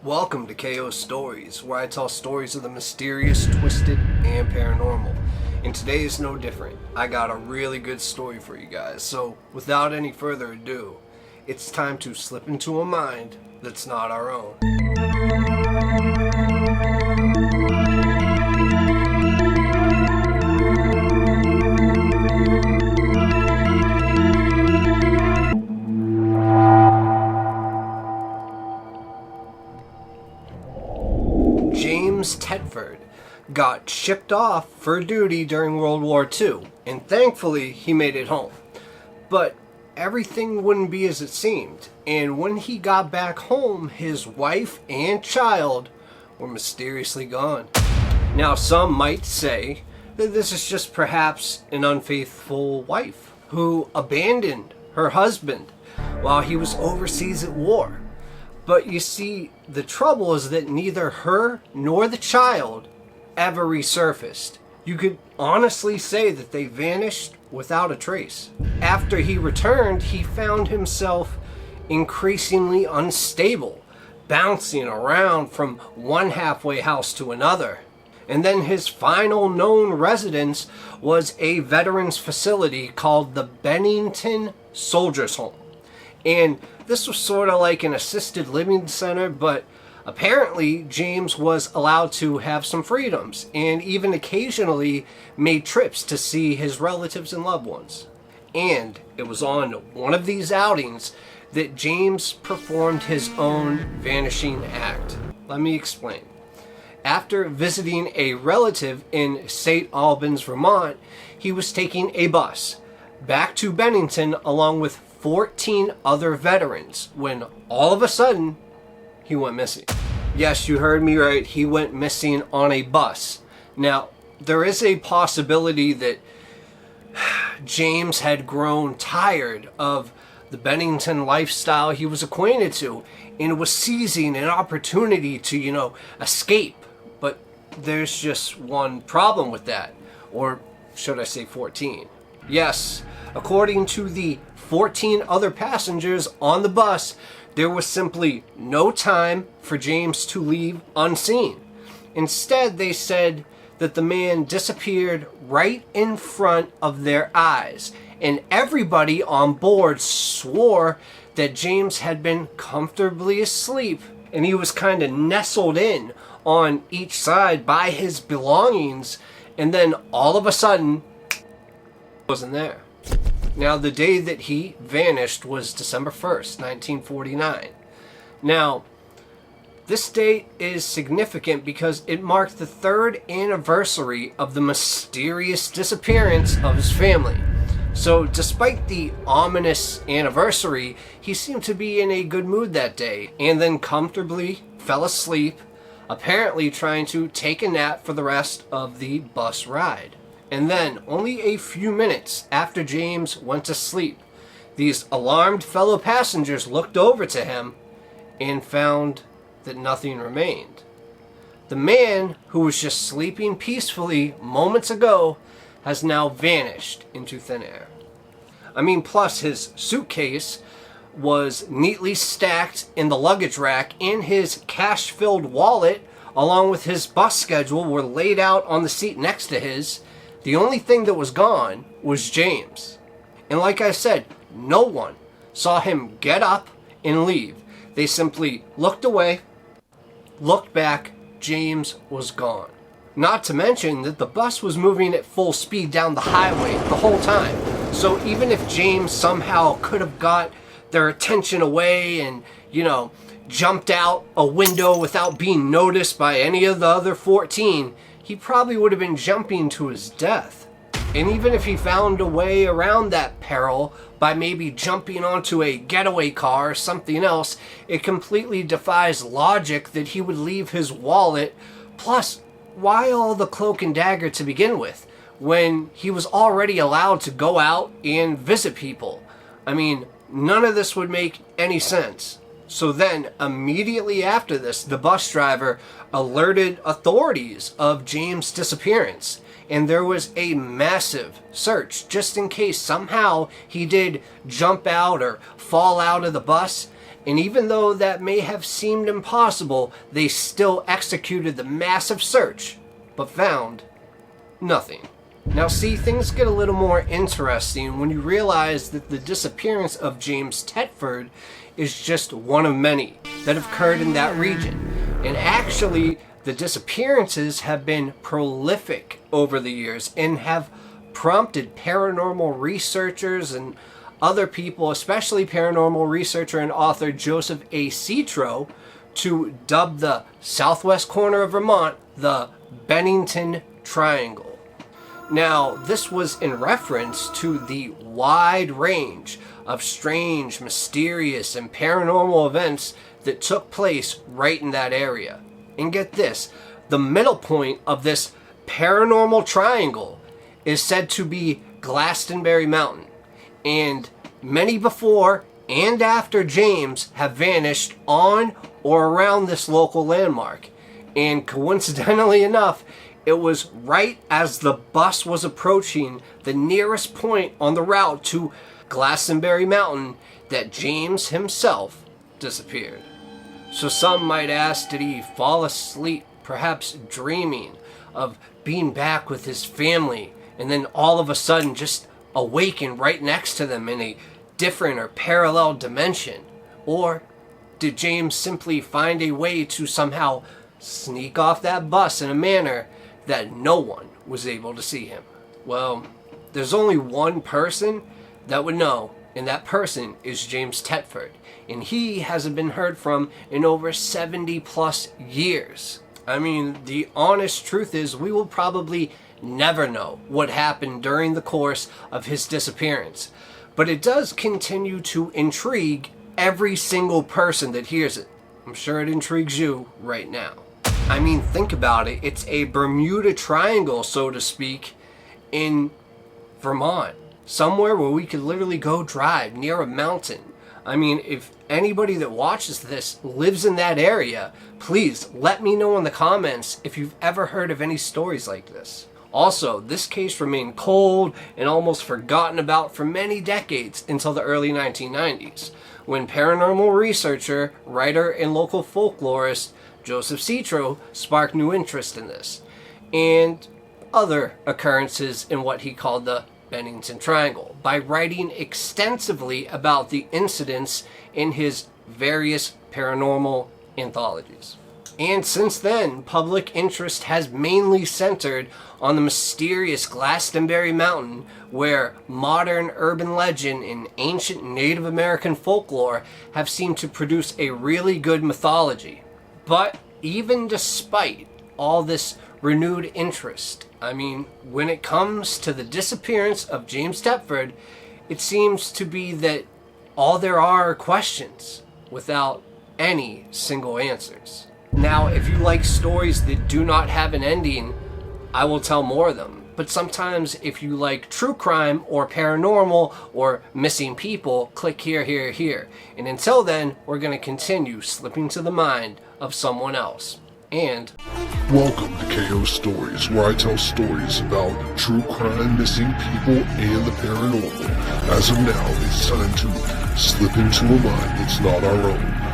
Welcome to KO Stories, where I tell stories of the mysterious, twisted, and paranormal. And today is no different. I got a really good story for you guys. So, without any further ado, it's time to slip into a mind that's not our own. James Tetford got shipped off for duty during World War II, and thankfully he made it home. But everything wouldn't be as it seemed, and when he got back home, his wife and child were mysteriously gone. Now, some might say that this is just perhaps an unfaithful wife who abandoned her husband while he was overseas at war. But you see, the trouble is that neither her nor the child ever resurfaced. You could honestly say that they vanished without a trace. After he returned, he found himself increasingly unstable, bouncing around from one halfway house to another. And then his final known residence was a veterans facility called the Bennington Soldiers Home. And this was sort of like an assisted living center, but apparently James was allowed to have some freedoms and even occasionally made trips to see his relatives and loved ones. And it was on one of these outings that James performed his own vanishing act. Let me explain. After visiting a relative in St. Albans, Vermont, he was taking a bus back to Bennington along with 14 other veterans when all of a sudden he went missing. Yes, you heard me right. He went missing on a bus. Now, there is a possibility that James had grown tired of the Bennington lifestyle he was acquainted to and was seizing an opportunity to, escape. But there's just one problem with that. Or should I say 14? Yes, according to the 14 other passengers on the bus, there was simply no time for James to leave unseen. Instead, they said that the man disappeared right in front of their eyes, and everybody on board swore that James had been comfortably asleep, and he was kind of nestled in on each side by his belongings, and then all of a sudden, he wasn't there. Now, the day that he vanished was December 1st, 1949. Now, this date is significant because it marked the 3rd anniversary of the mysterious disappearance of his family. So, despite the ominous anniversary, he seemed to be in a good mood that day and then comfortably fell asleep, apparently trying to take a nap for the rest of the bus ride. And then, only a few minutes after James went to sleep, these alarmed fellow passengers looked over to him and found that nothing remained. The man who was just sleeping peacefully moments ago has now vanished into thin air. Plus his suitcase was neatly stacked in the luggage rack, and his cash-filled wallet, along with his bus schedule, were laid out on the seat next to his. The only thing that was gone was James. And like I said, no one saw him get up and leave. They simply looked away, looked back, James was gone. Not to mention that the bus was moving at full speed down the highway the whole time. So even if James somehow could have got their attention away and, jumped out a window without being noticed by any of the other 14, he probably would have been jumping to his death. And even if he found a way around that peril by maybe jumping onto a getaway car or something else, it completely defies logic that he would leave his wallet. Plus, why all the cloak and dagger to begin with, when he was already allowed to go out and visit people? None of this would make any sense. So then, immediately after this, the bus driver alerted authorities of James' disappearance, and there was a massive search just in case somehow he did jump out or fall out of the bus. And even though that may have seemed impossible, they still executed the massive search, but found nothing. Now see, things get a little more interesting when you realize that the disappearance of James Tetford is just one of many that have occurred in that region. And actually, the disappearances have been prolific over the years and have prompted paranormal researchers and other people, especially paranormal researcher and author Joseph A. Citro, to dub the southwest corner of Vermont the Bennington Triangle. Now, this was in reference to the wide range of strange, mysterious, and paranormal events that took place right in that area. And get this, the middle point of this paranormal triangle is said to be Glastonbury Mountain. And many before and after James have vanished on or around this local landmark. And coincidentally enough, it was right as the bus was approaching the nearest point on the route to Glastonbury Mountain that James himself disappeared. So some might ask, did he fall asleep, perhaps dreaming of being back with his family, and then all of a sudden just awaken right next to them in a different or parallel dimension? Or did James simply find a way to somehow sneak off that bus in a manner that no one was able to see him? Well, there's only one person that would know, and that person is James Tetford, and he hasn't been heard from in over 70 plus years. I mean, the honest truth is we will probably never know what happened during the course of his disappearance, but it does continue to intrigue every single person that hears it. I'm sure it intrigues you right now. I mean, think about it. It's a Bermuda Triangle, so to speak, in Vermont. Somewhere where we could literally go drive near a mountain. I mean, if anybody that watches this lives in that area, please let me know in the comments if you've ever heard of any stories like this. Also, this case remained cold and almost forgotten about for many decades until the early 1990s, when paranormal researcher, writer, and local folklorist Joseph Citro sparked new interest in this, and other occurrences in what he called the Bennington Triangle, by writing extensively about the incidents in his various paranormal anthologies. And since then, public interest has mainly centered on the mysterious Glastonbury Mountain, where modern urban legend and ancient Native American folklore have seemed to produce a really good mythology. But even despite all this renewed interest, I mean, when it comes to the disappearance of James Tetford, it seems to be that all there are questions without any single answers. Now, if you like stories that do not have an ending, I will tell more of them. But sometimes if you like true crime or paranormal or missing people, click here, here, here. And until then, we're going to continue slipping to the mind of someone else. And welcome to KO Stories, where I tell stories about true crime, missing people, and the paranormal. As of now, it's time to slip into a mind that's not our own.